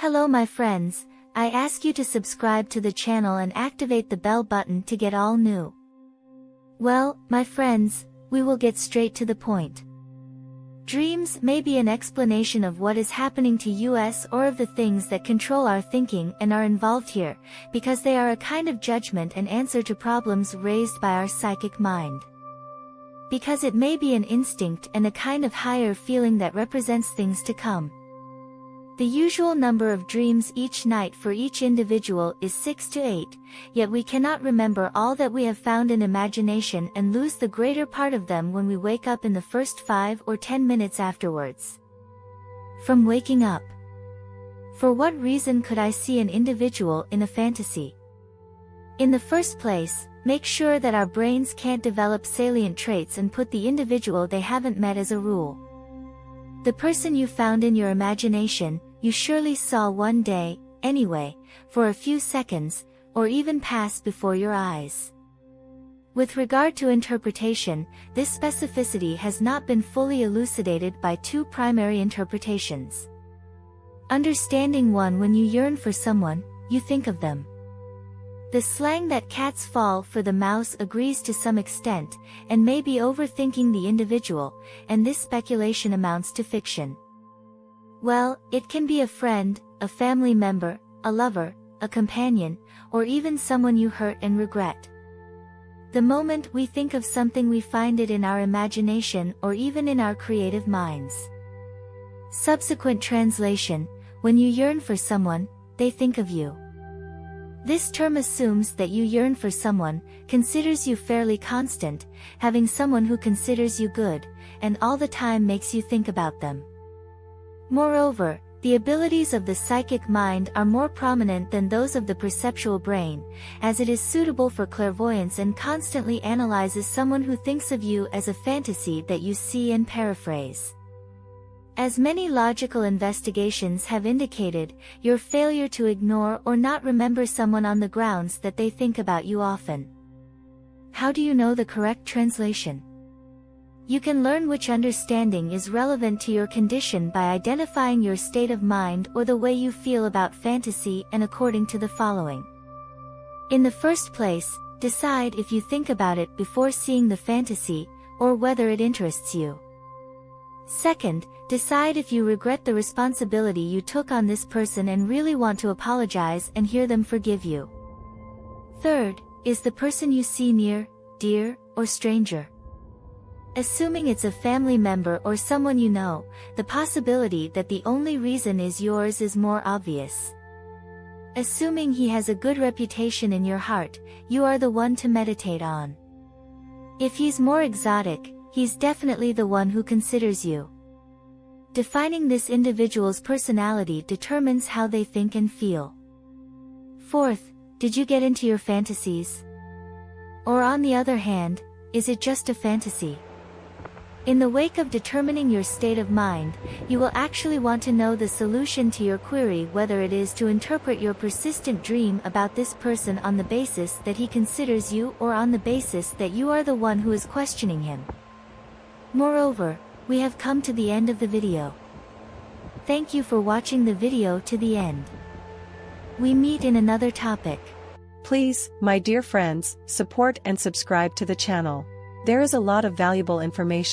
Hello my friends, I ask you to subscribe to the channel and activate the bell button to get all new. Well, my friends, we will get straight to the point. Dreams may be an explanation of what is happening to us or of the things that control our thinking and are involved here, because they are a kind of judgment and answer to problems raised by our psychic mind. Because it may be an instinct and a kind of higher feeling that represents things to come. The usual number of dreams each night for each individual is 6 to 8, yet we cannot remember all that we have found in imagination and lose the greater part of them when we wake up in the first 5 or 10 minutes afterwards. From waking up. For what reason could I see an individual in a fantasy? In the first place, make sure that our brains can't develop salient traits and put the individual they haven't met as a rule. The person you found in your imagination, you surely saw one day, anyway, for a few seconds, or even passed before your eyes. With regard to interpretation, this specificity has not been fully elucidated by two primary interpretations. Understanding one: when you yearn for someone, you think of them. The slang that cats fall for the mouse agrees to some extent, and may be overthinking the individual, and this speculation amounts to fiction. Well, it can be a friend, a family member, a lover, a companion, or even someone you hurt and regret. The moment we think of something, we find it in our imagination or even in our creative minds. Subsequent translation: when you yearn for someone, they think of you. This term assumes that you yearn for someone, considers you fairly constant, having someone who considers you good, and all the time makes you think about them. Moreover, the abilities of the psychic mind are more prominent than those of the perceptual brain, as it is suitable for clairvoyance and constantly analyzes someone who thinks of you as a fantasy that you see and paraphrase. As many logical investigations have indicated, your failure to ignore or not remember someone on the grounds that they think about you often. How do you know the correct translation? You can learn which understanding is relevant to your condition by identifying your state of mind or the way you feel about fantasy, and according to the following. In the first place, decide if you think about it before seeing the fantasy, or whether it interests you. Second, decide if you regret the responsibility you took on this person and really want to apologize and hear them forgive you. Third, is the person you see near, dear, or stranger? Assuming it's a family member or someone you know, the possibility that the only reason is yours is more obvious. Assuming he has a good reputation in your heart, you are the one to meditate on. If he's more exotic, he's definitely the one who considers you. Defining this individual's personality determines how they think and feel. Fourth, did you get into your fantasies? Or on the other hand, is it just a fantasy? In the wake of determining your state of mind, you will actually want to know the solution to your query, whether it is to interpret your persistent dream about this person on the basis that he considers you or on the basis that you are the one who is questioning him. Moreover, we have come to the end of the video. Thank you for watching the video to the end. We meet in another topic. Please, my dear friends, support and subscribe to the channel. There is a lot of valuable information